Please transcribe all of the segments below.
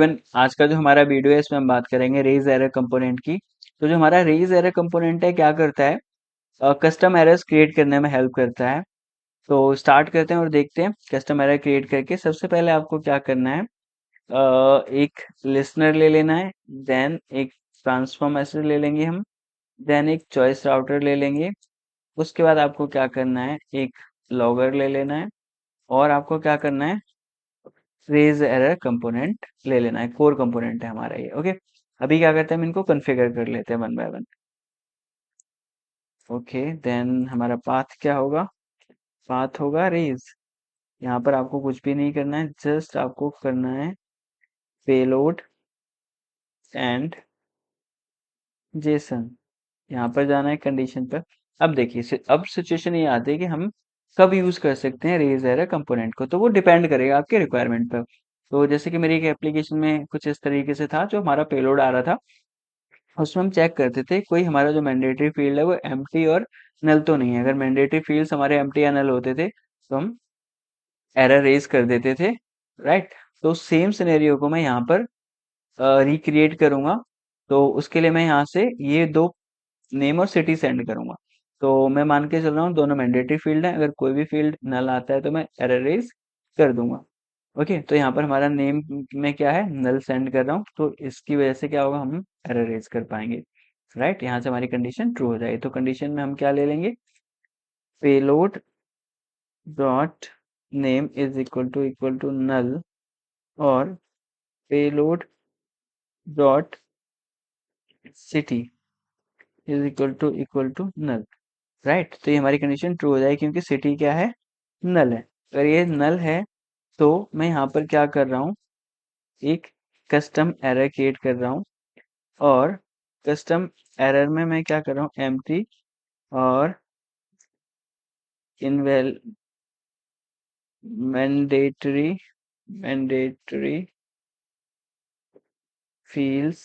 Even आज का जो हमारा वीडियो है इसमें हम बात करेंगे रेज एरर कंपोनेंट की। तो जो हमारा रेज एरर कंपोनेंट है क्या करता है, कस्टम एरर्स क्रिएट करने में हेल्प करता है। तो स्टार्ट करते हैं और देखते हैं कस्टम एरर क्रिएट करके। सबसे पहले आपको क्या करना है, एक लिसनर ले लेना है, देन एक ट्रांसफॉर्म मैसेज ले लेंगे हम, देन एक चॉइस राउटर ले लेंगे। उसके बाद आपको क्या करना है, एक लॉगर ले लेना है और आपको क्या करना है, रेज एरर कंपोनेंट ले लेना है। कोर कंपोनेंट है हमारा ये। ओके, अभी क्या करते हैं, हम इनको कॉन्फ़िगर कर लेते हैं one by one. Okay, then हमारा पाथ क्या होगा, पाथ होगा रेज। यहाँ पर आपको कुछ भी नहीं करना है, जस्ट आपको करना है पेलोड एंड जेसन। यहाँ पर जाना है कंडीशन पर। अब देखिए अब सिचुएशन ये आती है कि हम कब यूज कर सकते हैं रेज एरर कंपोनेंट को। तो वो डिपेंड करेगा आपके रिक्वायरमेंट पर। तो जैसे कि मेरी एक एप्लीकेशन में कुछ इस तरीके से था, जो हमारा पेलोड आ रहा था उसमें हम चेक करते थे कोई हमारा जो मैंडेटरी फील्ड है वो एम्प्टी और नल तो नहीं है। अगर मैंडेटरी फील्ड्स हमारे एम्प्टी या नल होते थे तो हम एरर रेज कर देते थे, राइट। तो सेम सिनेरियो को मैं यहाँ पर रिक्रिएट करूंगा। तो उसके लिए मैं यहाँ से ये दो नेम और सिटी सेंड करूंगा। तो मैं मान के चल रहा हूँ दोनों मैंडेटरी फील्ड है, अगर कोई भी फील्ड नल आता है तो मैं एरर रेज कर दूंगा। ओके, तो यहाँ पर हमारा नेम में क्या है, नल सेंड कर रहा हूँ, तो इसकी वजह से क्या होगा, हम एरर रेज कर पाएंगे, राइट। यहाँ से हमारी कंडीशन ट्रू हो जाएगी। तो कंडीशन में हम क्या ले लेंगे, payload dot name equal to null और payload dot city equal to null, right. तो ये हमारी कंडीशन ट्रू हो जाएगी क्योंकि सिटी क्या है, नल है। अगर ये नल है तो मैं यहाँ पर क्या कर रहा हूँ, एक कस्टम एरर क्रिएट कर रहा हूँ और कस्टम एरर में मैं क्या कर रहा हूँ, एम्प्टी और इनवेल मैंडेटरी मैंडेटरी फील्ड्स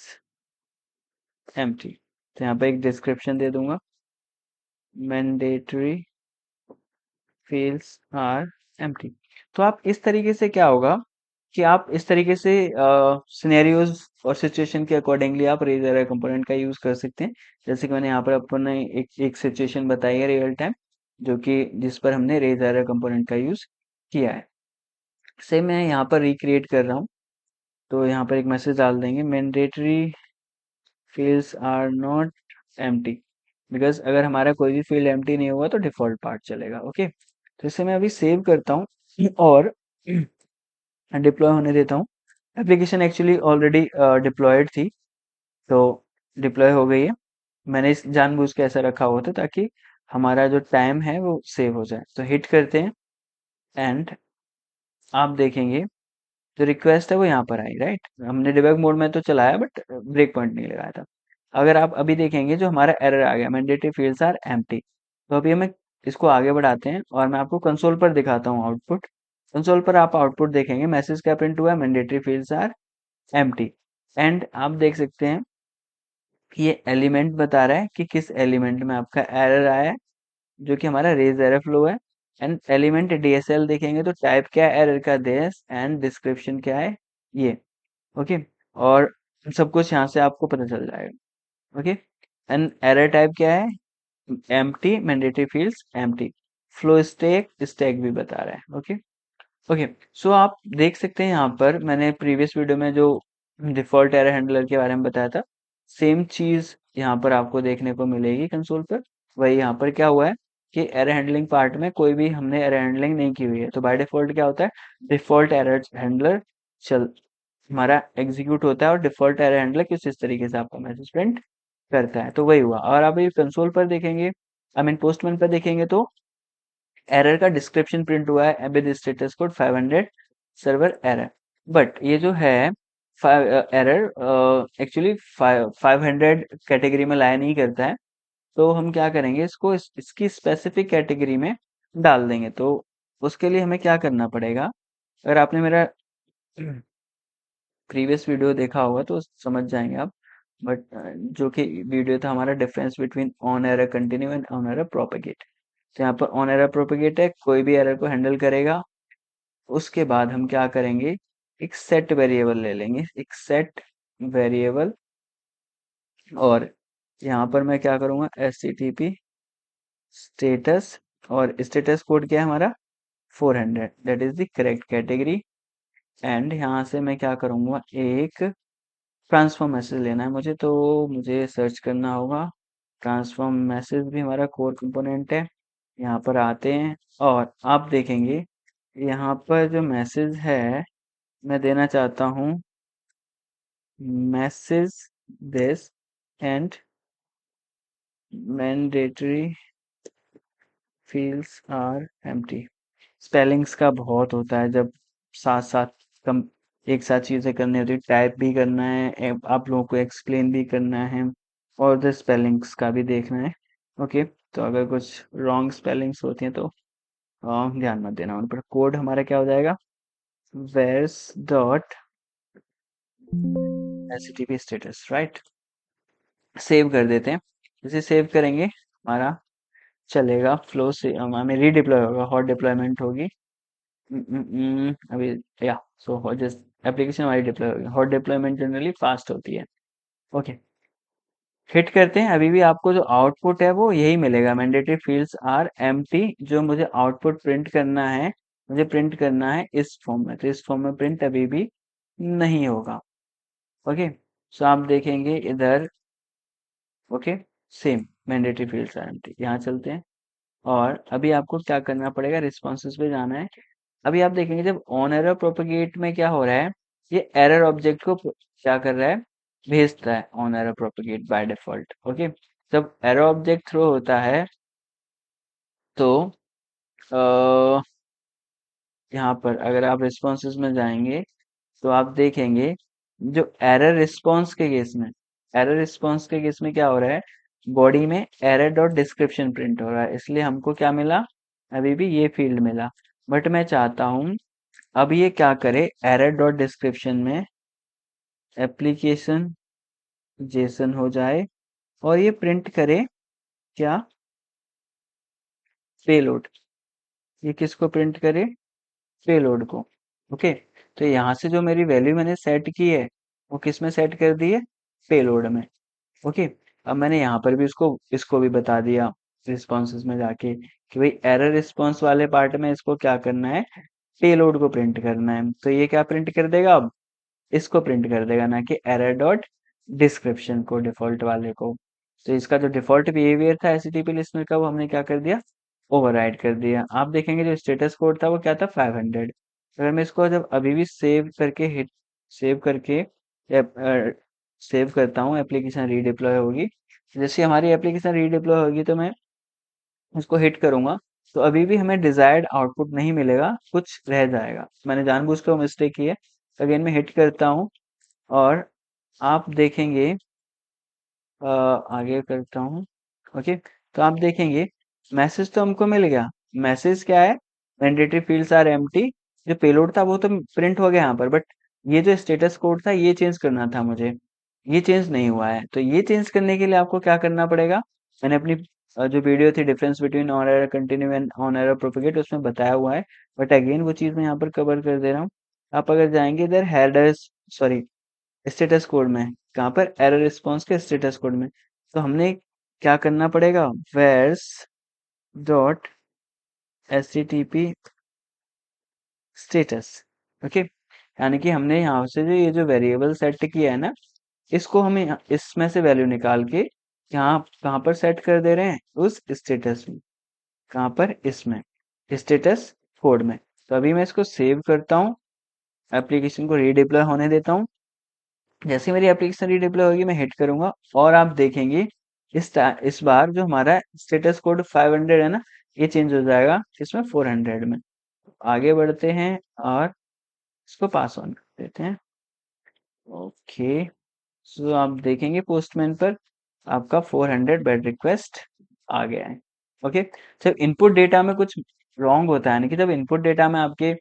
एम्प्टी। तो यहाँ पे एक डिस्क्रिप्शन दे दूंगा, मैंडेटरी फील्ड्स आर एम्प्टी। तो आप इस तरीके से क्या होगा कि आप इस तरीके से सिनेरियोज और सिचुएशन के अकॉर्डिंगली आप रेज एरर कंपोनेंट का यूज कर सकते हैं। जैसे कि मैंने यहाँ पर अपने एक सिचुएशन बताई है रियल टाइम, जो कि जिस पर हमने रेज एरर कंपोनेंट का यूज किया है। सेम मैं यहाँ पर रिक्रिएट कर रहा हूँ। तो यहाँ पर एक मैसेज डाल देंगे, mandatory fields are not empty, because अगर हमारा कोई भी फील्ड एम्प्टी नहीं होगा तो डिफॉल्ट पार्ट चलेगा। ओके, तो इसे मैं अभी सेव करता हूँ और डिप्लॉय होने देता हूँ। एप्लीकेशन एक्चुअली ऑलरेडी डिप्लॉयड थी, तो डिप्लॉय हो गई है। मैंने इस जानबूझ के ऐसा रखा हुआ था ताकि हमारा जो टाइम है वो सेव हो जाए। तो हिट करते हैं एंड आप देखेंगे जो रिक्वेस्ट है वो यहाँ पर आई, राइट। हमने डिबग मोड में तो चलाया बट ब्रेक पॉइंट नहीं लगाया था। अगर आप अभी देखेंगे जो हमारा एरर आ गया, मैंडेटरी फील्ड्स आर एम्प्टी। तो अभी हमें इसको आगे बढ़ाते हैं और मैं आपको कंसोल पर दिखाता हूँ आउटपुट। कंसोल पर आप आउटपुट देखेंगे, मैसेज क्या प्रिंट हुआ है, mandatory fields are empty. And आप देख सकते हैं कि ये एलिमेंट बता रहा है कि किस एलिमेंट में आपका एरर आया है, जो कि हमारा रेज एरर फ्लो है। एंड एलिमेंट डीएसएल देखेंगे तो टाइप क्या है एरर का, दिस, एंड डिस्क्रिप्शन क्या है ये। ओके, और सब कुछ यहाँ से आपको पता चल जाएगा। ओके, एंड एरर टाइप क्या है, empty, mandatory fields empty, flow stack stack भी बता रहा है। ओके, ओके, सो आप देख सकते हैं यहाँ पर मैंने प्रीवियस वीडियो में जो डिफॉल्ट एरर हैंडलर के बारे में बताया था, सेम चीज यहाँ पर आपको देखने को मिलेगी कंसोल पर। वही यहाँ पर क्या हुआ है कि एरर हैंडलिंग पार्ट में कोई भी हमने एरर हैंडलिंग नहीं की हुई है। तो बाय डिफॉल्ट क्या होता है, डिफॉल्ट एरर हैंडलर चल हमारा एग्जीक्यूट होता है और डिफॉल्ट एरर हैंडलर किस इस तरीके से आपका मैसेज प्रिंट करता है। तो वही हुआ। और आप ये कंसोल पर देखेंगे, आई मीन पोस्टमैन पर देखेंगे तो एरर का डिस्क्रिप्शन प्रिंट हुआ है with status code 500 server error. But ये जो है एरर एक्चुअली 500 कैटेगरी में लाया नहीं करता है। तो हम क्या करेंगे, इसको इसकी स्पेसिफिक कैटेगरी में डाल देंगे। तो उसके लिए हमें क्या करना पड़ेगा, अगर आपने मेरा प्रीवियस वीडियो देखा होगा तो समझ जाएंगे आप। बट जो कि वीडियो था हमारा, difference between on error continue and on error propagate. तो यहाँ पर ऑन एरर प्रोपेगेट है, कोई भी एरर को हैंडल करेगा। उसके बाद हम क्या करेंगे, एक सेट वेरिएबल ले लेंगे, एक सेट वेरिएबल, और यहाँ पर मैं क्या करूँगा, HTTP स्टेटस, और स्टेटस कोड क्या है हमारा 400, that is the correct category. And यहाँ से मैं क्या करूँगा, एक ट्रांसफॉर्म मैसेज लेना है मुझे, तो मुझे सर्च करना होगा। ट्रांसफॉर्म मैसेज भी हमारा कोर कंपोनेंट है। यहाँ पर आते हैं और आप देखेंगे यहाँ पर जो मैसेज है, मैं देना चाहता हूँ message this and mandatory fields are empty. Spellings का बहुत होता है जब साथ साथ कम एक साथ चीजें करनी होती है, टाइप भी करना है, आप लोगों को एक्सप्लेन भी करना है, और द स्पेलिंग्स का भी देखना है। ओके, तो अगर कुछ रॉन्ग स्पेलिंग्स होती हैं तो ध्यान मत देना उन पर। कोड हमारा क्या हो जाएगा, वेयर्स dot HTTP status, right. Save कर देते हैं। जैसे सेव करेंगे हमारा चलेगा फ्लो से, हमें रीडिप्लॉय होगा, हॉट डिप्लॉयमेंट होगी। अभी या सो जस्ट एप्लीकेशन हमारी डिप्लॉय होगी, हॉट डिप्लॉयमेंट जनरली फास्ट होती है। ओके, हिट करते हैं, अभी भी आपको जो आउटपुट है वो यही मिलेगा, मैंडेटरी फील्ड्स आर एम्प्टी। जो मुझे आउटपुट प्रिंट करना है, मुझे प्रिंट करना है इस फॉर्म में, तो इस फॉर्म में प्रिंट अभी भी नहीं होगा। ओके, सो आप देखेंगे इधर, okay, same mandatory fields are empty. यहाँ चलते हैं और अभी आपको क्या करना पड़ेगा, रिस्पॉन्सेज पे जाना है। अभी आप देखेंगे जब ऑन एरर प्रोपेगेट में क्या हो रहा है, ये एरर ऑब्जेक्ट को क्या कर रहा है, भेजता है on error propagate by default. Okay, जब एरर ऑब्जेक्ट थ्रो होता है तो अ, यहाँ पर अगर आप रिस्पॉन्सेज में जाएंगे तो आप देखेंगे जो एरर रिस्पॉन्स के केस में, एरर रिस्पॉन्स के केस में क्या हो रहा है, बॉडी में एरर डॉट डिस्क्रिप्शन प्रिंट हो रहा है, इसलिए हमको क्या मिला, अभी भी ये फील्ड मिला। बट मैं चाहता हूँ अब ये क्या करे, एरर डॉट डिस्क्रिप्शन में एप्लीकेशन जेसन हो जाए और ये प्रिंट करे क्या, पेलोड। ये किसको प्रिंट करे, पेलोड को। ओके, तो यहाँ से जो मेरी वैल्यू मैंने सेट की है वो किस में सेट कर दी है, पेलोड में। ओके, अब मैंने यहाँ पर भी उसको इसको भी बता दिया रिस्पॉन्सेज में जाके कि भाई एरर रिस्पॉन्स वाले पार्ट में इसको क्या करना है, पेलोड को प्रिंट करना है। तो ये क्या प्रिंट कर देगा, अब इसको प्रिंट कर देगा, ना कि एरर डॉट डिस्क्रिप्शन को, डिफॉल्ट वाले को। तो इसका जो डिफॉल्ट बिहेवियर था एचटीटीपी लिस्टनर का, वो हमने क्या कर दिया, ओवरराइड कर दिया। आप देखेंगे जो स्टेटस कोड था वो क्या था, 500। अगर मैं इसको जब अभी भी सेव करके हिट, सेव करके सेव करता हूँ, एप्लीकेशन रीडिप्लॉय होगी, जैसे हमारी एप्लीकेशन रीडिप्लॉय होगी तो मैं इसको हिट करूंगा तो अभी भी हमें डिजायर्ड आउटपुट नहीं मिलेगा, कुछ रह जाएगा। मैंने जानबूझकर वो मिस्टेक की है। अगेन मैं हिट करता हूँ और आप देखेंगे आगे करता हूँ। ओके, तो आप देखेंगे मैसेज तो हमको मिल गया। मैसेज क्या है, मैंडेटरी फील्ड्स आर एम्प्टी। जो पेलोड था वो तो प्रिंट हो गया यहाँ पर, बट ये जो स्टेटस कोड था ये चेंज करना था मुझे, ये चेंज नहीं हुआ है। तो ये चेंज करने के लिए आपको क्या करना पड़ेगा, मैंने अपनी जो वीडियो थी difference between on error continue and on error propagate, उसमें बताया हुआ है। बट अगेन वो चीज मैं यहाँ पर कवर कर दे रहा हूँ। आप अगर जाएंगे इधर हेडर्स, सॉरी, स्टेटस कोड में, कहाँ पर, एरर रिस्पॉन्स के स्टेटस कोड में, तो हमने क्या करना पड़ेगा, वेयर्स डॉट एचटीटीपी स्टेटस। ओके, यानी कि हमने यहाँ से जो ये जो वेरिएबल सेट किया है ना, इसको हमें इसमें से वैल्यू निकाल के यहाँ कहाँ पर सेट कर दे रहे हैं, उस स्टेटस में। कहाँ पर, इसमें स्टेटस कोड में। तो अभी मैं इसको सेव करता हूँ, एप्लीकेशन को रीडिप्लॉय होने देता हूँ। जैसे मेरी एप्लीकेशन रीडिप्लॉय होगी मैं हिट करूंगा और आप देखेंगे इस बार जो हमारा स्टेटस कोड 500 है ना, ये चेंज हो जाएगा इसमें 400 में। आगे बढ़ते हैं और इसको पास ऑन कर देते हैं। ओके, सो आप देखेंगे पोस्टमैन पर आपका 400 बेड रिक्वेस्ट आ गया है। ओके, जब इनपुट डेटा में कुछ रॉन्ग होता है ना, कि जब इनपुट डेटा में आपके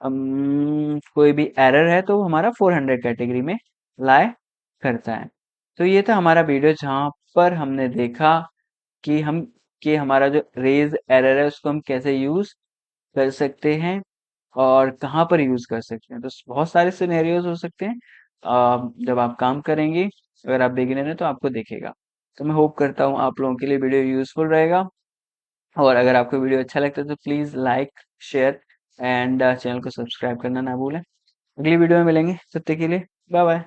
कोई भी एरर है तो वो हमारा 400 कैटेगरी में लाई करता है। तो ये था हमारा वीडियो जहाँ पर हमने देखा कि हमारा जो रेज एरर है उसको हम कैसे यूज कर सकते हैं और कहाँ पर यूज़ कर सकते हैं। तो बहुत सारे सिनेरियोज हो सकते हैं जब आप काम करेंगे। अगर आप बिगिनर हैं तो आपको दिखेगा। तो मैं होप करता हूँ आप लोगों के लिए वीडियो यूज़फुल रहेगा। और अगर आपको वीडियो अच्छा लगता है तो please like, share and channel को सब्सक्राइब करना ना भूलें। अगली वीडियो में मिलेंगे, तब तक के लिए बाय बाय।